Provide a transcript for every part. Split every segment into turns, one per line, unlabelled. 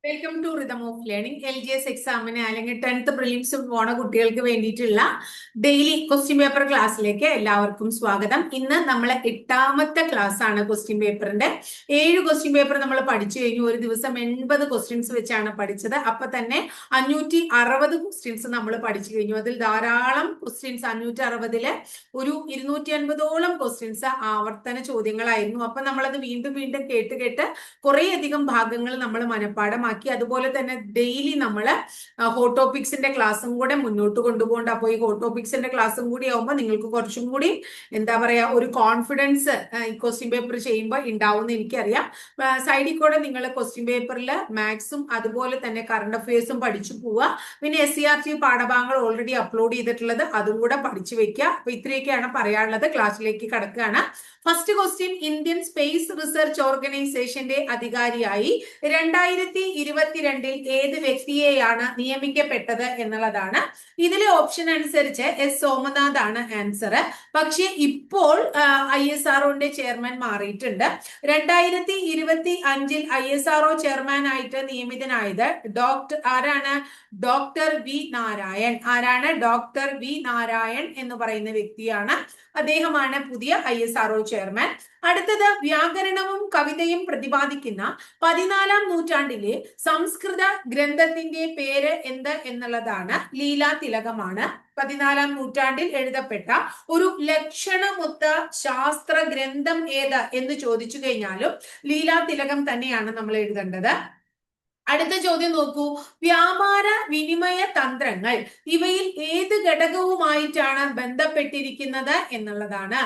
Welcome to rhythm of learning. LGS എക്സാമിന് അല്ലെങ്കിൽ 10th prelims പോണ കുട്ടികൾക്ക് വേണ്ടിയിട്ടുള്ള ഡെയിലി ക്വസ്റ്റ്യൻ പേപ്പർ ക്ലാസ്സിലേക്ക് എല്ലാവർക്കും സ്വാഗതം. ഇന്ന് നമ്മളെ 8ാമത്തെ ക്ലാസ് ആണ് ക്വസ്റ്റ്യൻ പേപ്പറിന്റെ. 7 ക്വസ്റ്റ്യൻ പേപ്പർ നമ്മൾ പഠിച്ചു കഴിഞ്ഞു. ഒരു ദിവസം 80 ക്വസ്റ്റ്യൻസ് വെച്ചാണ് പഠിച്ചത്. അപ്പൊ തന്നെ 560 ക്വസ്റ്റ്യൻസ് നമ്മൾ പഠിച്ചു കഴിഞ്ഞു. അതിൽ ധാരാളം ക്വസ്റ്റ്യൻസ് 560 ഒരു 250ഓളം ക്വസ്റ്റ്യൻസ് ആവർത്തന ചോദ്യങ്ങളായിരുന്നു. അപ്പൊ നമ്മളത് വീണ്ടും വീണ്ടും കേട്ട് കേട്ട് കുറേയധികം ഭാഗങ്ങൾ നമ്മൾ മനഃപ്പാഠമാക്കി. അതുപോലെ തന്നെ ഡെയിലി നമ്മൾ ഹോട്ട് ടോപ്പിക്സിന്റെ ക്ലാസ്സും കൂടെ മുന്നോട്ട് കൊണ്ടുപോകണ്ട. അപ്പോൾ ഈ ഹോട്ട് ടോപ്പിക്സിന്റെ ക്ലാസ്സും കൂടി ആവുമ്പോൾ നിങ്ങൾക്ക് കുറച്ചും കൂടി എന്താ പറയാ ഒരു കോൺഫിഡൻസ് ഈ ക്വസ്റ്റ്യൻ പേപ്പർ ചെയ്യുമ്പോൾ ഉണ്ടാവും എന്ന് എനിക്കറിയാം. സൈഡിൽ കൂടെ നിങ്ങൾ ക്വസ്റ്റ്യൻ പേപ്പറിൽ മാത്സും അതുപോലെ തന്നെ കറണ്ട് അഫയേഴ്സും പഠിച്ചു പോവുക. പിന്നെ SCERT പാഠഭാഗങ്ങൾ ഓൾറെഡി അപ്ലോഡ് ചെയ്തിട്ടുള്ളത് അതും കൂടെ പഠിച്ചു വെക്കുക. അപ്പൊ ഇത്രയൊക്കെയാണ് പറയാനുള്ളത്. ക്ലാസ്സിലേക്ക് കടക്കുകയാണ്. First question, Indian space research ഓർഗനൈസേഷന്റെ അധികാരിയായി 2022 ഏത് വ്യക്തിയെയാണ് നിയമിക്കപ്പെട്ടത് എന്നുള്ളതാണ്. ഇതിലെ ഓപ്ഷൻ അനുസരിച്ച് സോമനാഥ് ആണ് ആൻസർ. പക്ഷെ ഇപ്പോൾ ISROന്റെ ചെയർമാൻ മാറിയിട്ടുണ്ട്. 2025 ISRO ചെയർമാൻ ആയിട്ട് നിയമിതനായത് ആരാണ്? Doctor V Narayan. ആരാണ്? ഡോക്ടർ വി നാരായൺ എന്ന് പറയുന്ന വ്യക്തിയാണ്. അദ്ദേഹമാണ് പുതിയ ISRO ചെയർമാൻ. അടുത്തത്, വ്യാകരണവും കവിതയും പ്രതിപാദിക്കുന്ന 14ാം നൂറ്റാണ്ടിലെ സംസ്കൃത ഗ്രന്ഥത്തിന്റെ പേര് എന്ത് എന്നുള്ളതാണ്. ലീലാ തിലകമാണ്. 14ാം നൂറ്റാണ്ടിൽ എഴുതപ്പെട്ട ഒരു ലക്ഷണമൊത്ത ശാസ്ത്ര ഗ്രന്ഥം ഏത് എന്ന് ചോദിച്ചു കഴിഞ്ഞാലും ലീലാ തിലകം തന്നെയാണ് നമ്മൾ എഴുതേണ്ടത്. അടുത്ത ചോദ്യം നോക്കൂ. വ്യാപാര വിനിമയ തന്ത്രങ്ങൾ ഇവയിൽ ഏത് ഘടകവുമായിട്ടാണ് ബന്ധപ്പെട്ടിരിക്കുന്നത് എന്നുള്ളതാണ്.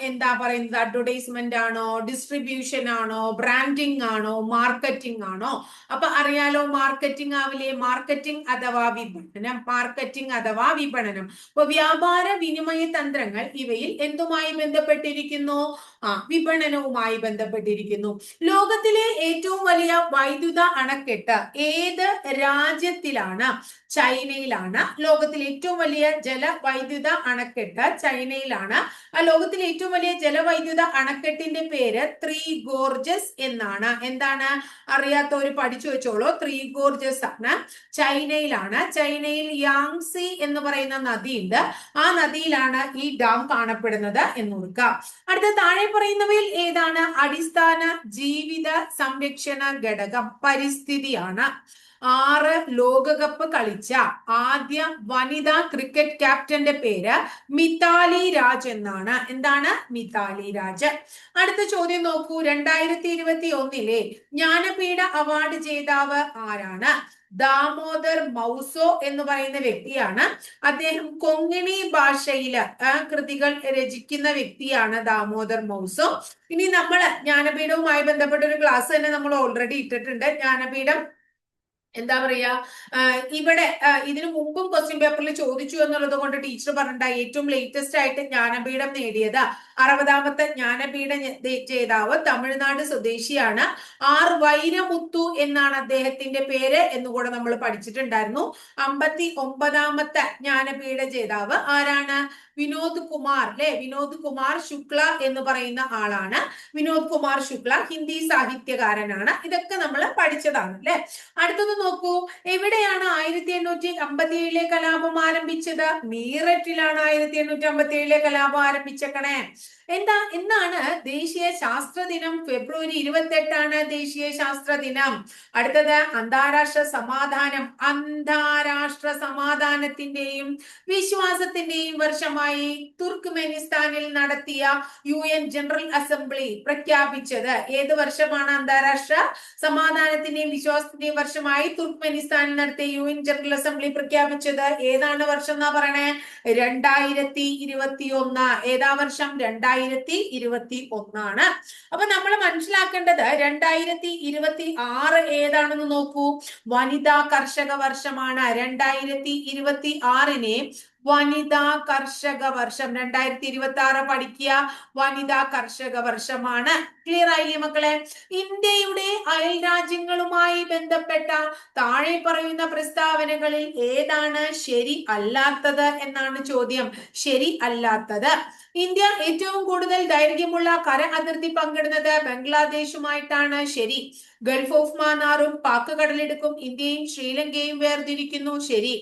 എന്താ പറയുന്നത്? അഡ്വർടൈസ്മെന്റ് ആണോ, ഡിസ്ട്രിബ്യൂഷൻ ആണോ, ബ്രാൻഡിങ് ആണോ, മാർക്കറ്റിംഗ് ആണോ? അപ്പൊ അറിയാലോ, മാർക്കറ്റിംഗ് ആവില്ലേ? മാർക്കറ്റിംഗ് അഥവാ വിപണനം. മാർക്കറ്റിംഗ് അഥവാ വിപണനം. അപ്പൊ വ്യാപാര വിനിമയ തന്ത്രങ്ങൾ ഇവയിൽ എന്തുമായി ബന്ധപ്പെട്ടിരിക്കുന്നു? വിപണനവുമായി ബന്ധപ്പെട്ടിരിക്കുന്നു. ലോകത്തിലെ ഏറ്റവും വലിയ വൈദ്യുത അണക്കെട്ട് ഏത് രാജ്യത്തിലാണ്? ചൈനയിലാണ്. ലോകത്തിലെ ഏറ്റവും വലിയ ജലവൈദ്യുത അണക്കെട്ട് ചൈനയിലാണ്. ലോകത്തിലെ ഏറ്റവും വലിയ ജലവൈദ്യുത അണക്കെട്ടിന്റെ പേര് ത്രീ ഗോർജസ് എന്നാണ്. എന്താണ്? അറിയാത്തവര് പഠിച്ചു വെച്ചോളൂ. ത്രീ ഗോർജസ് ആണ്. ചൈനയിലാണ്. ചൈനയിൽ യാങ്സി എന്ന് പറയുന്ന നദിയുണ്ട്. ആ നദിയിലാണ് ഈ ഡാം കാണപ്പെടുന്നത് എന്ന് ഓർക്കാം. അടുത്ത, താഴെ പറയുന്നവയിൽ ഏതാണ് അടിസ്ഥാന ജീവിത സംരക്ഷണ ഘടകം? പരിസ്ഥിതിയാണ്. 6 ലോകകപ്പ് കളിച്ച ആദ്യ വനിതാ ക്രിക്കറ്റ് ക്യാപ്റ്റന്റെ പേര് മിതാലി രാജ് എന്നാണ്. എന്താണ്? മിതാലി രാജ്. അടുത്ത ചോദ്യം നോക്കൂ. 2021 ജ്ഞാനപീഠ അവാർഡ് ജേതാവ് ആരാണ്? ദാമോദർ മൗസോ എന്ന് പറയുന്ന വ്യക്തിയാണ്. അദ്ദേഹം കൊങ്ങിണി ഭാഷയില് കൃതികൾ രചിക്കുന്ന വ്യക്തിയാണ് ദാമോദർ മൗസോ. ഇനി നമ്മൾ ജ്ഞാനപീഠവുമായി ബന്ധപ്പെട്ട ഒരു ക്ലാസ് തന്നെ നമ്മൾ ഓൾറെഡി ഇട്ടിട്ടുണ്ട്. ജ്ഞാനപീഠം എന്താ പറയാ, ഇവിടെ ഇതിനു മുമ്പും ക്വസ്റ്റ്യൻ പേപ്പറിൽ ചോദിച്ചു എന്നുള്ളത് കൊണ്ട് ടീച്ചർ പറഞ്ഞിട്ട് ഏറ്റവും ലേറ്റസ്റ്റ് ആയിട്ട് ജ്ഞാനപീഠം നേടിയത് 60ാമത്തെ ജ്ഞാനപീഠ ജേതാവ് തമിഴ്നാട് സ്വദേശിയാണ്. വൈരമുത്തു എന്നാണ് അദ്ദേഹത്തിന്റെ പേര് എന്നുകൂടെ നമ്മൾ പഠിച്ചിട്ടുണ്ടായിരുന്നു. 59ാമത്തെ ജ്ഞാനപീഠ ജേതാവ് ആരാണ്? വിനോദ് കുമാർ അല്ലെ? വിനോദ് കുമാർ ശുക്ല എന്ന് പറയുന്ന ആളാണ്. വിനോദ് കുമാർ ശുക്ല ഹിന്ദി സാഹിത്യകാരനാണ്. ഇതൊക്കെ നമ്മൾ പഠിച്ചതാണ് അല്ലെ. അടുത്തത് നോക്കൂ. എവിടെയാണ് 1857 കലാപം ആരംഭിച്ചത്? മീററ്റിലാണ് 1857 കലാപം ആരംഭിച്ചേക്കണേ. എന്നാണ് ദേശീയ ശാസ്ത്ര ദിനം? ഫെബ്രുവരി 28 ദേശീയ ശാസ്ത്ര ദിനം. അടുത്തത്, അന്താരാഷ്ട്ര സമാധാനം. അന്താരാഷ്ട്ര സമാധാനത്തിന്റെയും വിശ്വാസത്തിന്റെയും വർഷമായി തുർക്ക്മെനിസ്ഥാനിൽ നടത്തിയ UN ജനറൽ അസംബ്ലി പ്രഖ്യാപിച്ചത് ഏത് വർഷമാണ്? അന്താരാഷ്ട്ര സമാധാനത്തിന്റെയും വിശ്വാസത്തിന്റെയും വർഷമായി തുർക്ക്മെനിസ്ഥാനിൽ നടത്തിയ UN ജനറൽ അസംബ്ലി പ്രഖ്യാപിച്ചത് ഏതാണ് വർഷം എന്നാ പറയണേ? 2021. ഏതാ വർഷം? 2021 ആണ്. അപ്പൊ നമ്മൾ മനസ്സിലാക്കേണ്ടത് 2026 ഏതാണെന്ന് നോക്കൂ. വനിതാ കർഷക വർഷമാണ്. 2026 വനിതാ കർഷക വർഷം. 2026 പഠിക്കുക. വനിതാ കർഷക വർഷമാണ്. ക്ലിയർ ആയില്ലേ മക്കളെ? ഇന്ത്യയുടെ അയൽ രാജ്യങ്ങളുമായി ബന്ധപ്പെട്ട താഴെ പറയുന്ന പ്രസ്താവനകളിൽ ഏതാണ് ശരി അല്ലാത്തത് എന്നാണ് ചോദ്യം. ശരി അല്ലാത്തത്. ഇന്ത്യ ഏറ്റവും കൂടുതൽ ദൈർഘ്യമുള്ള കര അതിർത്തി പങ്കിടുന്നത് ബംഗ്ലാദേശുമായിട്ടാണ്. ശരി. ഗൾഫ് ഓഫ് മാന്നാറും പാക് കടലിടുക്കും ഇന്ത്യയും ശ്രീലങ്കയും വേർതിരിക്കുന്നു. ശരി.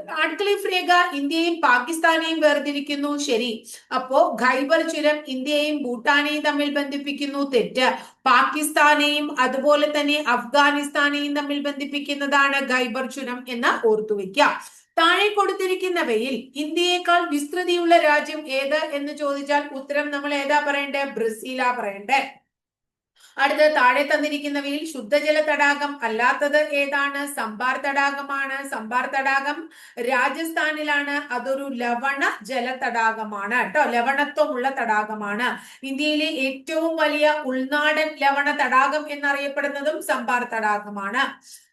റാഡ്ക്ലിഫ് രേഖ ഇന്ത്യയും പാകിസ്ഥാനെയും വേർതിരിക്കുന്നു. ശരി. അപ്പോ ഖൈബർ ചുരം ഇന്ത്യയും ഭൂട്ടാനെയും തമ്മിൽ ബന്ധിപ്പിക്കുന്നു. തെറ്റ്. പാകിസ്ഥാനെയും അതുപോലെ തന്നെ അഫ്ഗാനിസ്ഥാനെയും തമ്മിൽ ബന്ധിപ്പിക്കുന്നതാണ് ഖൈബർ ചുരം എന്ന് ഓർത്തുവെക്കുക. താഴെ കൊടുത്തിരിക്കുന്നവയിൽ ഇന്ത്യയേക്കാൾ വിസ്തൃതിയുള്ള രാജ്യം ഏത് എന്ന് ചോദിച്ചാൽ ഉത്തരം നമ്മൾ ഏതാ പറയണ്ടേ? ബ്രസീലാ പറയണ്ടേ. അടുത്ത താഴെ തന്നിരിക്കുന്നവയിൽ ശുദ്ധജല തടാകം അല്ലാത്തത് ഏതാണ്? സംബാർ തടാകമാണ്. സംബാർ തടാകം രാജസ്ഥാനിലാണ്. അതൊരു ലവണ ജല തടാകമാണ് കേട്ടോ, ലവണത്വമുള്ള തടാകമാണ്. ഇന്ത്യയിലെ ഏറ്റവും വലിയ ഉൾനാടൻ ലവണ തടാകം എന്നറിയപ്പെടുന്നതും സംബാർ തടാകമാണ്.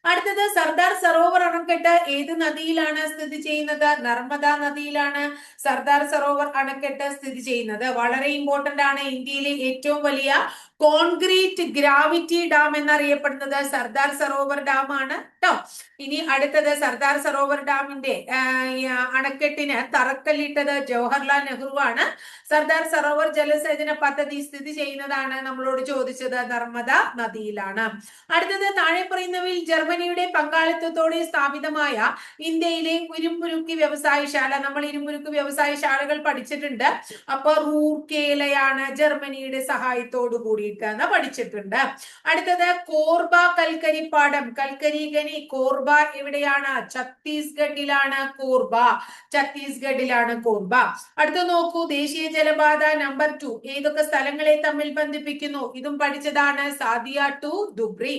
അടുത്തത് സർദാർ സരോവർ അണക്കെട്ട് ഏത് നദിയിലാണ് സ്ഥിതി ചെയ്യുന്നത്? നർമ്മദ നദിയിലാണ് സർദാർ സരോവർ അണക്കെട്ട് സ്ഥിതി ചെയ്യുന്നത്. വളരെ ഇമ്പോർട്ടന്റ് ആണ്. ഇന്ത്യയിലെ ഏറ്റവും വലിയ കോൺക്രീറ്റ് ഗ്രാവിറ്റി ഡാം എന്നറിയപ്പെടുന്നത് സർദാർ സരോവർ ഡാം ആണ് കേട്ടോ. ഇനി അടുത്തത് സർദാർ സരോവർ ഡാമിന്റെ അണക്കെട്ടിന് തറക്കല്ലിട്ടത് ജവഹർലാൽ നെഹ്റു ആണ്. സർദാർ സരോവർ ജലസേചന പദ്ധതി സ്ഥിതി ചെയ്യുന്നതാണ് നമ്മളോട് ചോദിച്ചത് നർമ്മദ നദിയിലാണ്. അടുത്തത് താഴെ പറയുന്നവയിൽ ജർമ്മനിയുടെ പങ്കാളിത്തത്തോടെ സ്ഥാപിതമായ ഇന്ത്യയിലെ ഇരുമ്പുരുക്ക് വ്യവസായശാല. നമ്മൾ ഇരുമ്പുരുക്ക് വ്യവസായശാലകൾ പഠിച്ചിട്ടുണ്ട്. അപ്പൊ റൂർക്കേലയാണ് ജർമ്മനിയുടെ സഹായത്തോടു കൂടിയിട്ട് പഠിച്ചിട്ടുണ്ട്. അടുത്തത് കോർബ കൽക്കരിപ്പാടം. കൽക്കരി ഖനി കോർബ എവിടെയാണ്? ഛത്തീസ്ഗഡിലാണ് കോർബ. ഛത്തീസ്ഗഡിലാണ് കോർബ. അടുത്ത നോക്കൂ, ദേശീയ ജലപാത നമ്പർ 2 ഏതൊക്കെ സ്ഥലങ്ങളെ തമ്മിൽ ബന്ധിപ്പിക്കുന്നു? ഇതും പഠിച്ചതാണ്. സാദിയ ടു ദുബ്രി.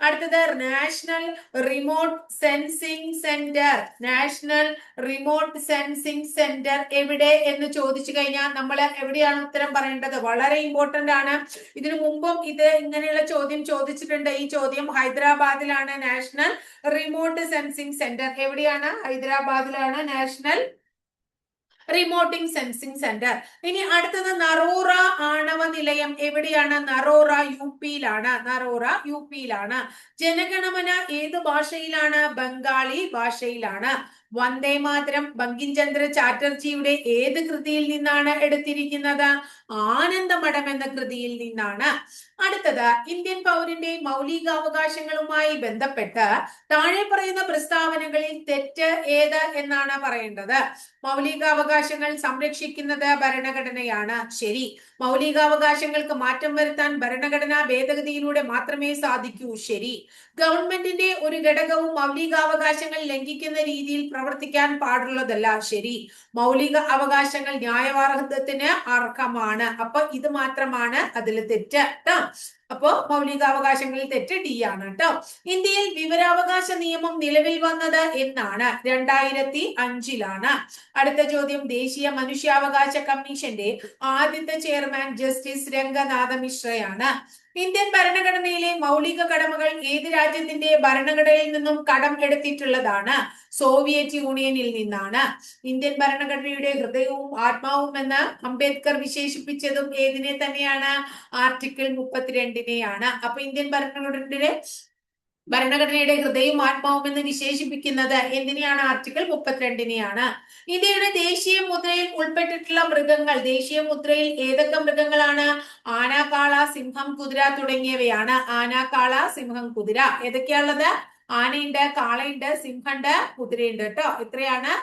അടുത്തത് national remote sensing centre. National remote sensing centre എവിടെ എന്ന് ചോദിച്ചു കഴിഞ്ഞാൽ നമ്മൾ എവിടെയാണ് ഉത്തരം പറയേണ്ടത്? വളരെ ഇമ്പോർട്ടന്റ് ആണ്. ഇതിനു മുമ്പും ഇത് ഇങ്ങനെയുള്ള ചോദ്യം ചോദിച്ചിട്ടുണ്ട്. ഈ ചോദ്യം ഹൈദരാബാദിലാണ് നാഷണൽ റിമോട്ട് സെൻസിംഗ് സെന്റർ. എവിടെയാണ്? ഹൈദരാബാദിലാണ് നാഷണൽ റിമോട്ടിംഗ് സെൻസിംഗ് സെന്റർ. ഇനി അടുത്തത് നറോറ ആണവ നിലയം എവിടെയാണ്? നറോറ യു.പിയിലാണ്. നറോറ യു.പിയിലാണ്. ജനഗണമന ഏത് ഭാഷയിലാണ്? ബംഗാളി ഭാഷയിലാണ്. വന്ദേ മാതരം ബങ്കിം ചന്ദ്ര ചാറ്റർജിയുടെ ഏത് കൃതിയിൽ നിന്നാണ് എടുത്തിരിക്കുന്നത്? ആനന്ദമഠം എന്ന കൃതിയിൽ നിന്നാണ്. അടുത്തത് ഇന്ത്യൻ പൗരന്റെ മൗലികാവകാശങ്ങളുമായി ബന്ധപ്പെട്ട് താഴെ പറയുന്ന പ്രസ്താവനകളിൽ തെറ്റ് ഏത് എന്നാണ് പറയേണ്ടത്. മൗലികാവകാശങ്ങൾ സംരക്ഷിക്കുന്നത് ഭരണഘടനയാണ്. ശരി. മൗലികാവകാശങ്ങൾക്ക് മാറ്റം വരുത്താൻ ഭരണഘടനാ ഭേദഗതിയിലൂടെ മാത്രമേ സാധിക്കൂ. ശരി. ഗവൺമെന്റിന്റെ ഒരു ഘടകവും മൗലികാവകാശങ്ങൾ ലംഘിക്കുന്ന രീതിയിൽ പ്രവർത്തിക്കാൻ പാടുള്ളതല്ല. ശരി. മൗലിക അവകാശങ്ങൾ ന്യായവാദത്തിന് അർഹമാണ്. അപ്പൊ ഇത് മാത്രമാണ് അതിൽ തെറ്റ് കേട്ടോ. അപ്പോ മൗലികാവകാശങ്ങളിൽ തെറ്റ് ഡി ആണ് കേട്ടോ. ഇന്ത്യയിൽ വിവരാവകാശ നിയമം നിലവിൽ വന്നത് എന്നാണ്? 2005-ലാണ്. അടുത്ത ചോദ്യം, ദേശീയ മനുഷ്യാവകാശ കമ്മീഷന്റെ ആദ്യത്തെ ചെയർമാൻ ജസ്റ്റിസ് രംഗനാഥ മിശ്രയാണ്. ഇന്ത്യൻ ഭരണഘടനയിലെ മൗലിക കടമകൾ ഏത് രാജ്യത്തിന്റെ ഭരണഘടനയിൽ നിന്നും കടം എടുത്തിട്ടുള്ളതാണ്? സോവിയറ്റ് യൂണിയനിൽ നിന്നാണ്. ഇന്ത്യൻ ഭരണഘടനയുടെ ഹൃദയവും ആത്മാവും എന്ന് അംബേദ്കർ വിശേഷിപ്പിച്ചതും ഏതിനെ തന്നെയാണ്? ആർട്ടിക്കിൾ 32-നെയാണ്. അപ്പൊ ഇന്ത്യൻ ഭരണഘടനയുടെ ഹൃദയവും ആത്മാവും എന്ന് വിശേഷിപ്പിക്കുന്നത് എന്തിനെയാണ്? ആർട്ടിക്കിൾ 32-നെയാണ്. ഇന്ത്യയുടെ ദേശീയ മുദ്രയിൽ ഉൾപ്പെട്ടിട്ടുള്ള മൃഗങ്ങൾ. ദേശീയ മുദ്രയിൽ ഏതൊക്കെ മൃഗങ്ങളാണ്? ആന, കാള, സിംഹം, കുതിര തുടങ്ങിയവയാണ്. ആന, കാള, സിംഹം, കുതിര. ഏതൊക്കെയാണുള്ളത്? ആനയുണ്ട്, കാളയുണ്ട്, സിംഹമുണ്ട്, കുതിരയുണ്ട് കേട്ടോ. ഇത്രയാണ്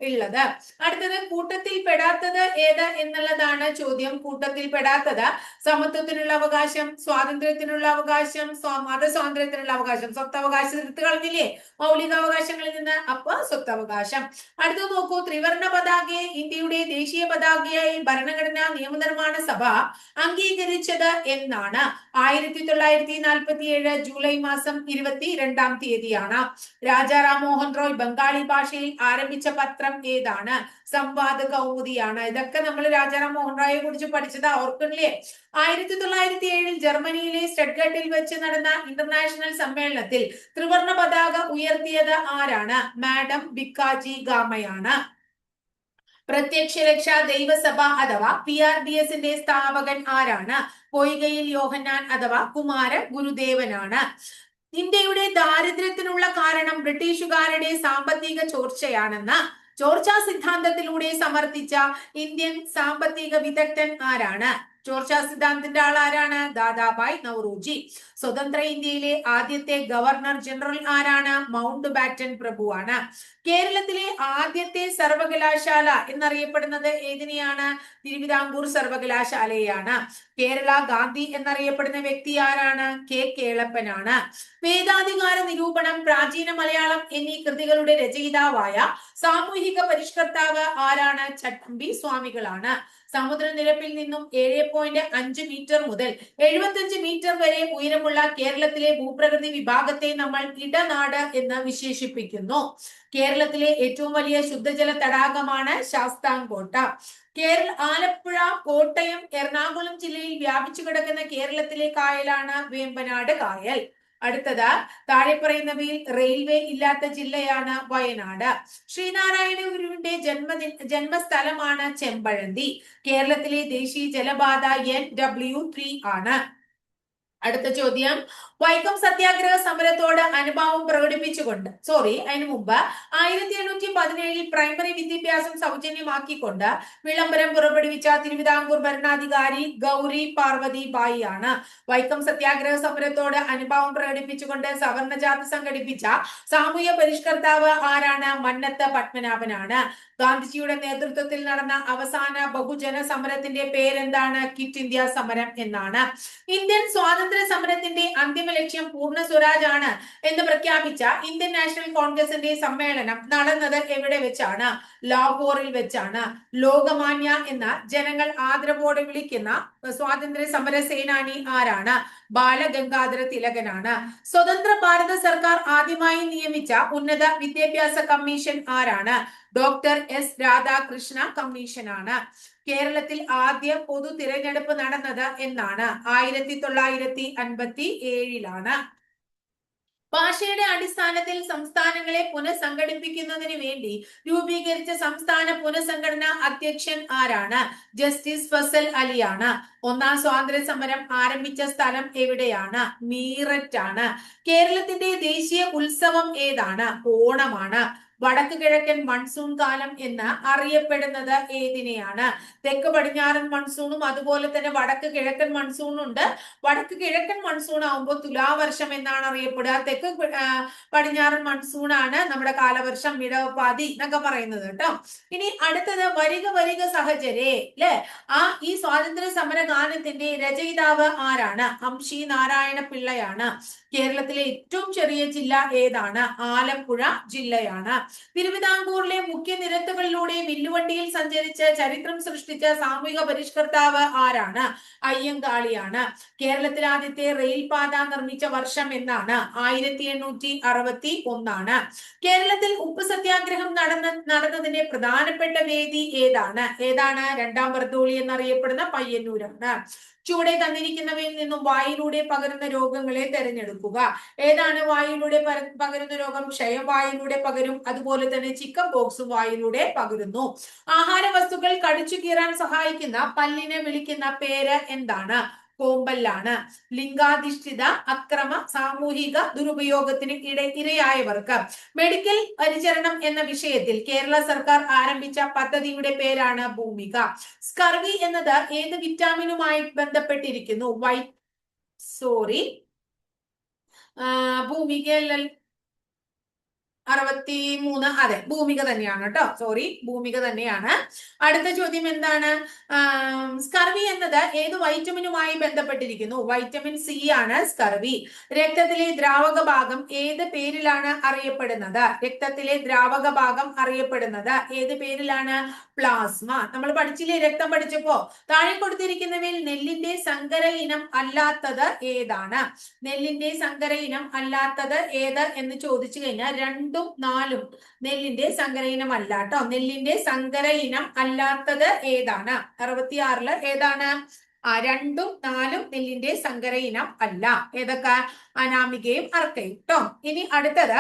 ഉള്ളത്. അടുത്തത് കൂട്ടത്തിൽ പെടാത്തത് ഏത് എന്നുള്ളതാണ് ചോദ്യം. കൂട്ടത്തിൽ പെടാത്തത് സമത്വത്തിനുള്ള അവകാശം, സ്വാതന്ത്ര്യത്തിനുള്ള അവകാശം, മതസ്വാതന്ത്ര്യത്തിനുള്ള അവകാശം. സ്വത്തവകാശം എടുത്തു കളഞ്ഞില്ലേ മൗലികാവകാശങ്ങളിൽ നിന്ന്? അപ്പൊ സ്വത്തവകാശം. അടുത്തത് നോക്കൂ, ത്രിവർണ പതാകയെ ഇന്ത്യയുടെ ദേശീയ പതാകയായി ഭരണഘടനാ നിയമനിർമ്മാണ സഭ അംഗീകരിച്ചത് എന്നാണ്? 1947 ജൂലൈ മാസം 22-ാം തീയതിയാണ്. രാജാ റാം മോഹൻ റോയ് ബംഗാളി ഭാഷയിൽ ആരംഭിച്ച പത്രം ഏതാണ്? സംവാദ് കൗമുദിയാണ്. ഇതൊക്കെ നമ്മൾ രാജാ റാം മോഹൻ റോയെ കുറിച്ച് പഠിച്ചത് ഓർക്കുന്നില്ലേ? 1907 ജർമ്മനിയിലെ സ്റ്റഡ്ഗട്ടിൽ വെച്ച് നടന്ന ഇന്റർനാഷണൽ സമ്മേളനത്തിൽ ത്രിവർണ പതാക ഉയർത്തിയത് ആരാണ്? മാഡം ബിക്കാജി ഗാമയാണ്. പ്രത്യക്ഷ രക്ഷാ ദൈവസഭ അഥവാ PRDSന്റെ സ്ഥാപകൻ ആരാണ്? പൊയ്കയിൽ യോഹന്നാൻ അഥവാ കുമാര ഗുരുദേവനാണ്. ഇന്ത്യയുടെ ദാരിദ്ര്യത്തിനുള്ള കാരണം ബ്രിട്ടീഷുകാരുടെ സാമ്പത്തിക ചോർച്ചയാണെന്ന് ചോർച്ചാ സിദ്ധാന്തത്തിലൂടെ സമർത്ഥിച്ച ഇന്ത്യൻ സാമ്പത്തിക വിദഗ്ധൻ ആരാണ്? ചോർച്ചാ സിദ്ധാന്തത്തിന്റെ ആൾ ആരാണ്? ദാദാഭായ് നവറോജി. സ്വതന്ത്ര ഇന്ത്യയിലെ ആദ്യത്തെ ഗവർണർ ജനറൽ ആരാണ്? മൗണ്ട് ബാറ്റൻ പ്രഭുവാണ്. കേരളത്തിലെ ആദ്യത്തെ സർവകലാശാല എന്നറിയപ്പെടുന്നത് ഏതിനെയാണ്? തിരുവിതാംകൂർ സർവകലാശാലയാണ്. കേരള ഗാന്ധി എന്നറിയപ്പെടുന്ന വ്യക്തി ആരാണ്? കെ കേളപ്പനാണ്. വേദാധികാര നിരൂപണം, പ്രാചീന മലയാളം എന്നീ കൃതികളുടെ രചയിതാവായ സാമൂഹിക പരിഷ്കർത്താവ് ആരാണ്? ചട്ടമ്പി സ്വാമികളാണ്. സമുദ്രനിരപ്പിൽ നിന്നും 7.5 മീറ്റർ മുതൽ 75 മീറ്റർ വരെ ഉയരമുള്ള കേരളത്തിലെ ഭൂപ്രകൃതി വിഭാഗത്തെ നമ്മൾ ഇടനാട് എന്ന് വിശേഷിപ്പിക്കുന്നു. കേരളത്തിലെ ഏറ്റവും വലിയ ശുദ്ധജല തടാകമാണ് ശാസ്താംകോട്ട. ആലപ്പുഴ, കോട്ടയം, എറണാകുളം ജില്ലയിൽ വ്യാപിച്ചു കിടക്കുന്ന കേരളത്തിലെ കായലാണ് വേമ്പനാട് കായൽ. അടുത്തത്, താഴെ പറയുന്നവയിൽ റെയിൽവേ ഇല്ലാത്ത ജില്ലയാണ് വയനാട്. ശ്രീനാരായണ ഗുരുവിന്റെ ജന്മസ്ഥലമാണ് ചെമ്പഴന്തി. കേരളത്തിലെ ദേശീയ ജലപാത NW3 ആണ്. അടുത്ത ചോദ്യം, വൈക്കം സത്യാഗ്രഹ സമരത്തോട് അനുഭാവം പ്രകടിപ്പിച്ചുകൊണ്ട് അതിനു മുമ്പ് 1817 പ്രൈമറി വിദ്യാഭ്യാസം സൗജന്യമാക്കിക്കൊണ്ട് വിളംബരം പുറപ്പെടുവിച്ച തിരുവിതാംകൂർ ഭരണാധികാരി ഗൗരി പാർവതി ബായി ആണ്. വൈക്കം സത്യാഗ്രഹ സമരത്തോട് അനുഭാവം പ്രകടിപ്പിച്ചുകൊണ്ട് സവർണ ജാഥ സംഘടിപ്പിച്ച സാമൂഹ്യ പരിഷ്കർത്താവ് ആരാണ്? മന്നത്ത് പത്മനാഭനാണ്. ഗാന്ധിജിയുടെ നേതൃത്വത്തിൽ നടന്ന അവസാന ബഹുജന സമരത്തിന്റെ പേരെന്താണ്? ക്വിറ്റ് ഇന്ത്യ സമരം എന്നാണ്. ഇന്ത്യൻ സ്വാതന്ത്ര്യ സമരത്തിന്റെ അന്തിമ ലക്ഷ്യം പൂർണ്ണ സ്വരാജ് ആണ് എന്ന് പ്രഖ്യാപിച്ച ഇന്ത്യൻ നാഷണൽ കോൺഗ്രസിന്റെ സമ്മേളനം നടന്നത് എവിടെ വെച്ചാണ്? ലാഹോറിൽ വെച്ചാണ്. ലോകമാന്യ എന്ന ജനങ്ങൾ ആദരവോടെ വിളിക്കുന്ന സ്വാതന്ത്ര്യ സമര സേനാനി ആരാണ്? ബാലഗംഗാധര തിലകനാണ്. സ്വതന്ത്ര ഭാരത സർക്കാർ ആദ്യമായി നിയമിച്ച ഉന്നത വിദ്യാഭ്യാസ കമ്മീഷൻ ആരാണ്? ഡോക്ടർ S രാധാകൃഷ്ണ കമ്മീഷനാണ്. കേരളത്തിൽ ആദ്യ പൊതു തിരഞ്ഞെടുപ്പ് നടന്നത് എന്നാണ്? 1957 ഭാഷയുടെ അടിസ്ഥാനത്തിൽ സംസ്ഥാനങ്ങളെ പുനഃസംഘടിപ്പിക്കുന്നതിന് വേണ്ടി രൂപീകരിച്ച സംസ്ഥാന പുനഃസംഘടനാ അധ്യക്ഷൻ ആരാണ്? ജസ്റ്റിസ് ഫസൽ അലിയാണ്. ഒന്നാം സ്വാതന്ത്ര്യ സമരം ആരംഭിച്ച സ്ഥലം എവിടെയാണ്? മീററ്റ് ആണ്. കേരളത്തിന്റെ ദേശീയ ഉത്സവം ഏതാണ്? ഓണമാണ്. വടക്ക് കിഴക്കൻ മൺസൂൺ കാലം എന്ന് അറിയപ്പെടുന്നത് ഏതിനെയാണ്? തെക്ക് പടിഞ്ഞാറൻ മൺസൂണും അതുപോലെ തന്നെ വടക്ക് കിഴക്കൻ മൺസൂണും ഉണ്ട്. വടക്ക് കിഴക്കൻ മൺസൂൺ ആകുമ്പോൾ തുലാവർഷം എന്നാണ് അറിയപ്പെടുക. തെക്ക് പടിഞ്ഞാറൻ മൺസൂൺ ആണ് നമ്മുടെ കാലവർഷം, മിടവപ്പാതി എന്നൊക്കെ പറയുന്നത് കേട്ടോ. ഇനി അടുത്തത്, വരിക വരിക സഹചരേ അല്ലെ, ഈ സ്വാതന്ത്ര്യ സമര ഗാനത്തിന്റെ രചയിതാവ് ആരാണ്? അംശി നാരായണ പിള്ളയാണ്. കേരളത്തിലെ ഏറ്റവും ചെറിയ ജില്ല ഏതാണ്? ആലപ്പുഴ ജില്ലയാണ്. തിരുവിതാംകൂറിലെ മുഖ്യ നിരത്തുകളിലൂടെ വില്ലുവണ്ടിയിൽ സഞ്ചരിച്ച് ചരിത്രം സൃഷ്ടിച്ച സാമൂഹിക പരിഷ്കർത്താവ് ആരാണ്? അയ്യങ്കാളിയാണ്. കേരളത്തിൽ ആദ്യത്തെ റെയിൽ പാത നിർമ്മിച്ച വർഷം എന്നാണ്? 1861. കേരളത്തിൽ ഉപ്പ് സത്യാഗ്രഹം നടന്നതിന്റെ പ്രധാനപ്പെട്ട വേദി ഏതാണ്? രണ്ടാം വർദ്ധോളി എന്നറിയപ്പെടുന്ന പയ്യന്നൂരാണ്. ചുവടെ തന്നിരിക്കുന്നവയിൽ നിന്നും വായിലൂടെ പകരുന്ന രോഗങ്ങളെ തെരഞ്ഞെടുക്കുക. ഏതാണ് വായിലൂടെ പകരുന്ന രോഗം? ക്ഷയം വായിലൂടെ പകരും. അതുപോലെ തന്നെ ചിക്കൻ പോക്സും വായിലൂടെ പകരുന്നു. ആഹാര വസ്തുക്കൾ കടിച്ചു കീറാൻ സഹായിക്കുന്ന പല്ലിനെ വിളിക്കുന്ന പേര് എന്താണ്? കോമ്പല്ലാണ്. ലിംഗാധിഷ്ഠിത അക്രമ സാമൂഹിക ദുരുപയോഗത്തിന് ഇരയായവർക്ക് മെഡിക്കൽ പരിചരണം എന്ന വിഷയത്തിൽ കേരള സർക്കാർ ആരംഭിച്ച പദ്ധതിയുടെ പേരാണ് ഭൂമിക. സ്കർവി എന്നത് ഏത് വിറ്റാമിനുമായി ബന്ധപ്പെട്ടിരിക്കുന്നു? ഭൂമിക 63. അതെ, ഭൂമിക തന്നെയാണ് കേട്ടോ. ഭൂമിക തന്നെയാണ്. അടുത്ത ചോദ്യം എന്താണ്? സ്കർവി എന്നത് ഏത് വൈറ്റമിനുമായി ബന്ധപ്പെട്ടിരിക്കുന്നു? വൈറ്റമിൻ C ആണ് സ്കർവി. രക്തത്തിലെ ദ്രാവക ഭാഗം ഏത് പേരിലാണ് അറിയപ്പെടുന്നത്? രക്തത്തിലെ ദ്രാവക ഭാഗം അറിയപ്പെടുന്നത് ഏത് പേരിലാണ്? പ്ലാസ്മ. നമ്മൾ പഠിച്ചില്ലേ, രക്തം പഠിച്ചപ്പോ? താഴെ കൊടുത്തിരിക്കുന്നവയിൽ നെല്ലിന്റെ സങ്കര ഇനം അല്ലാത്തത് ഏതാണ്? നെല്ലിന്റെ സങ്കര ഇനം അല്ലാത്തത് ഏത് എന്ന് ചോദിച്ചു കഴിഞ്ഞാൽ 2, 4 നെല്ലിന്റെ സങ്കര ഇനം അല്ല കേട്ടോ. നെല്ലിന്റെ സങ്കര ഇനം അല്ലാത്തത് ഏതാണ്? 66 ഏതാണ്? 2, 4 നെല്ലിന്റെ സങ്കര ഇനം അല്ല. ഏതൊക്കെ? അനാമികയും അർക്കയും കേട്ടോ. ഇനി അടുത്തത്,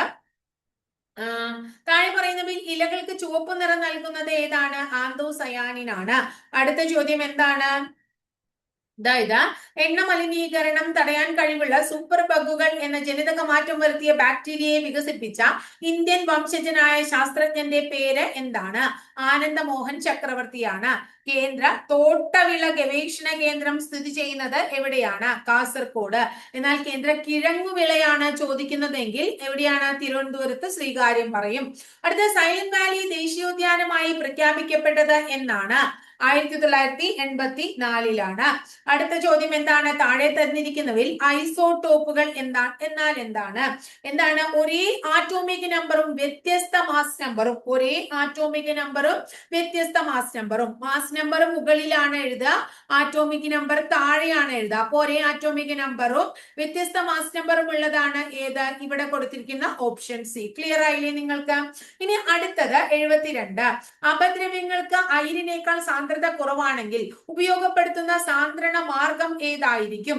താഴെ പറയുന്നവയിൽ ഇലകൾക്ക് ചുവപ്പ് നിറം നൽകുന്നത് ഏതാണ്? ആന്തോസയാനിൻ ആണ്. അടുത്ത ചോദ്യം എന്താണ്? അതായത് എണ്ണ മലിനീകരണം തടയാൻ കഴിവുള്ള സൂപ്പർ ബഗുകൾ എന്ന ജനിതക മാറ്റം വരുത്തിയ ബാക്ടീരിയയെ വികസിപ്പിച്ച ഇന്ത്യൻ വംശജനായ ശാസ്ത്രജ്ഞന്റെ പേര് എന്താണ്? ആനന്ദ മോഹൻ ചക്രവർത്തിയാണ്. കേന്ദ്ര തോട്ടവിള ഗവേഷണ കേന്ദ്രം സ്ഥിതി ചെയ്യുന്നത് എവിടെയാണ്? കാസർഗോഡ്. എന്നാൽ കേന്ദ്ര കിഴങ്ങുവിളയാണ് ചോദിക്കുന്നതെങ്കിൽ എവിടെയാണ്? തിരുവനന്തപുരത്ത് ശ്രീകാര്യം പറയും. അടുത്ത സൈലന്റ് വാലി ദേശീയോദ്യാനമായി പ്രഖ്യാപിക്കപ്പെട്ടത് എന്നാണ്? 1984 അടുത്ത ചോദ്യം എന്താണ്? താഴെ തന്നിരിക്കുന്നവയിൽ ഐസോടോപ്പുകൾ എന്നാൽ എന്താണ്? ഒരേ ആറ്റോമിക് നമ്പറും വ്യത്യസ്ത മാസ് നമ്പറും. ഒരേ ആറ്റോമിക് നമ്പറും വ്യത്യസ്ത മാസ് നമ്പറും. മാസ് നമ്പർ മുകളിലാണ് എഴുതുക, ആറ്റോമിക് നമ്പർ താഴെയാണ് എഴുതുക. അപ്പൊ ഒരേ ആറ്റോമിക് നമ്പറും വ്യത്യസ്ത മാസ് നമ്പറും ഉള്ളതാണ് ഏത്? ഇവിടെ കൊടുത്തിരിക്കുന്ന ഓപ്ഷൻ സി. ക്ലിയർ ആയില്ലേ നിങ്ങൾക്ക്? ഇനി അടുത്തത് 72. അപദ്രവ്യങ്ങൾക്ക് അയിരിനേക്കാൾ സാന്ദ്രത കുറവാണെങ്കിൽ ഉപയോഗപ്പെടുത്തുന്ന സാന്ദ്രണ മാർഗം ഏതായിരിക്കും?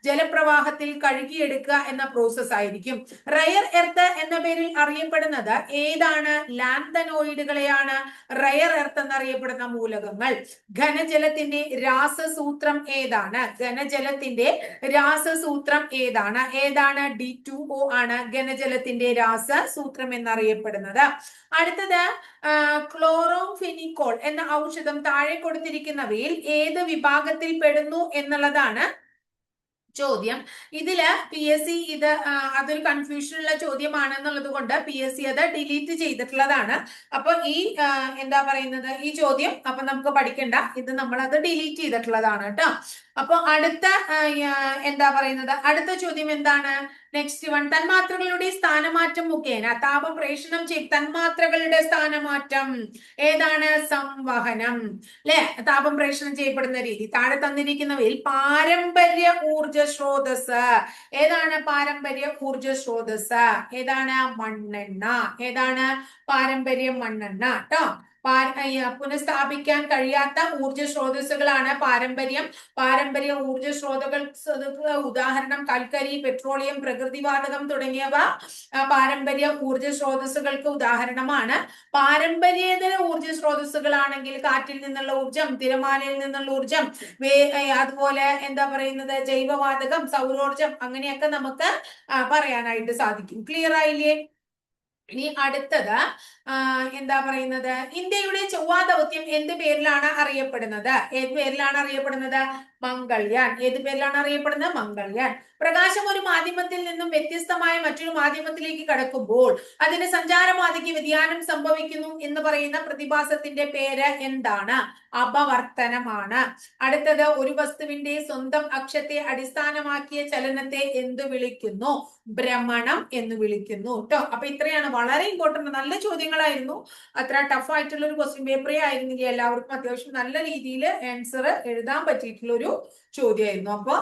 ജലപ്രവാഹത്തിൽ കഴുകിയെടുക്കുക എന്ന പ്രോസസ് ആയിരിക്കും. റയർ എർത്ത് എന്ന പേരിൽ അറിയപ്പെടുന്നത് ഏതാണ്? ലാന്തനോയിഡുകളെയാണ് റയർ എർത്ത് എന്നറിയപ്പെടുന്ന മൂലകങ്ങൾ. ഘനജലത്തിന്റെ രാസസൂത്രം ഏതാണ്? ഘനജലത്തിന്റെ രാസസൂത്രം ഏതാണ്? D2O ആണ് ഘനജലത്തിന്റെ രാസസൂത്രം എന്നറിയപ്പെടുന്നത്. അടുത്തത് ക്ലോറോംഫെനിക്കോൾ എന്ന ഔഷധം താഴെ കൊടുത്തിരിക്കുന്നവയിൽ ഏത് വിഭാഗത്തിൽ പെടുന്നു എന്നുള്ളതാണ് ചോദ്യം. ഇതില് PSC അതൊരു കൺഫ്യൂഷൻ ഉള്ള ചോദ്യമാണെന്നുള്ളത് കൊണ്ട് PSC അത് ഡിലീറ്റ് ചെയ്തിട്ടുള്ളതാണ്. അപ്പൊ ഈ എന്താ പറയുന്നത് ഈ ചോദ്യം അപ്പൊ നമുക്ക് പഠിക്കണ്ട, ഇത് നമ്മൾ അത് ഡിലീറ്റ് ചെയ്തിട്ടുള്ളതാണ് കേട്ടോ. അപ്പൊ അടുത്ത എന്താ പറയുന്നത് അടുത്ത ചോദ്യം എന്താണ്? Next one. തന്മാത്രകളുടെ സ്ഥാനമാറ്റം മുഖേന താപം പ്രേഷണം ചെയ്ത് തന്മാത്രകളുടെ സ്ഥാനമാറ്റം ഏതാണ്? സംവഹനം. അല്ലെ? താപം പ്രേഷണം ചെയ്യപ്പെടുന്ന രീതി. താഴെ തന്നിരിക്കുന്നവയിൽ പാരമ്പര്യ ഊർജ സ്രോതസ് ഏതാണ്? പാരമ്പര്യ ഊർജ സ്രോതസ് ഏതാണ്? മണ്ണെണ്ണ. ഏതാണ്? പാരമ്പര്യ മണ്ണെണ്ണ ട്ടോ. പുനഃസ്ഥാപിക്കാൻ കഴിയാത്ത ഊർജ സ്രോതസ്സുകളാണ് പാരമ്പര്യ ഊർജ സ്രോതസ്സുകൾ. ഉദാഹരണം കൽക്കരി, പെട്രോളിയം, പ്രകൃതിവാതകം തുടങ്ങിയവ പാരമ്പര്യ ഊർജ സ്രോതസ്സുകൾക്ക് ഉദാഹരണമാണ്. പാരമ്പര്യേതര ഊർജ സ്രോതസ്സുകളാണെങ്കിൽ കാറ്റിൽ നിന്നുള്ള ഊർജം, തിരമാലയിൽ നിന്നുള്ള ഊർജം, അതുപോലെ എന്താ പറയുന്നത് ജൈവവാതകം, സൗരോർജം, അങ്ങനെയൊക്കെ നമുക്ക് പറയാനായിട്ട് സാധിക്കും. ക്ലിയർ ആയില്ലേ? ഇനി അടുത്തത് എന്താ പറയുന്നത് ഇന്ത്യയുടെ ചൊവ്വാ ദൗത്യം എന്ത് പേരിലാണ് അറിയപ്പെടുന്നത്? ഏത് പേരിലാണ് അറിയപ്പെടുന്നത്? മംഗൾയാൻ. ഏത് പേരിലാണ് അറിയപ്പെടുന്നത്? മംഗൾയാൻ. പ്രകാശം ഒരു മാധ്യമത്തിൽ നിന്നും വ്യത്യസ്തമായ മറ്റൊരു മാധ്യമത്തിലേക്ക് കടക്കുമ്പോൾ അതിന് സഞ്ചാരപാതയ്ക്ക് വ്യതിയാനം സംഭവിക്കുന്നു എന്ന് പറയുന്ന പ്രതിഭാസത്തിന്റെ പേര് എന്താണ്? അപവർത്തനമാണ്. അടുത്തത് ഒരു വസ്തുവിന്റെ സ്വന്തം അക്ഷത്തെ അടിസ്ഥാനമാക്കിയ ചലനത്തെ എന്ത് വിളിക്കുന്നു? ഭ്രമണം എന്ന് വിളിക്കുന്നു ട്ടോ. അപ്പൊ ഇത്രയാണ് വളരെ ഇമ്പോർട്ടന്റ് നല്ല ചോദ്യങ്ങളായിരുന്നു. അത്ര ടഫ് ആയിട്ടുള്ള ഒരു ക്വസ്റ്റ്യൻ പേപ്പറേ ആയിരുന്നെങ്കിൽ എല്ലാവർക്കും അത്യാവശ്യം നല്ല രീതിയിൽ ആൻസർ എഴുതാൻ പറ്റിയിട്ടുള്ള ഒരു ചോദ്യമായിരുന്നു. അപ്പൊ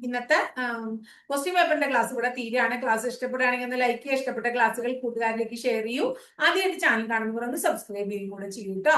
ഇന്നത്തെ ക്വസ്റ്റ്യൻ പേപ്പറിന്റെ ക്ലാസ് ഇവിടെ തീരെയാണ്. ക്ലാസ് ഇഷ്ടപ്പെടുകയാണെങ്കിൽ ഒന്ന് ലൈക്ക് ചെയ്യുക, ഇഷ്ടപ്പെട്ട ക്ലാസ്സുകൾ കൂട്ടുകാരിലേക്ക് ഷെയർ ചെയ്യൂ. ആദ്യമായിട്ട് ചാനൽ കാണുന്നവർ ഒന്ന് സബ്സ്ക്രൈബ് ചെയ്യുകയും കൂടെ ചെയ്യൂ ട്ടോ.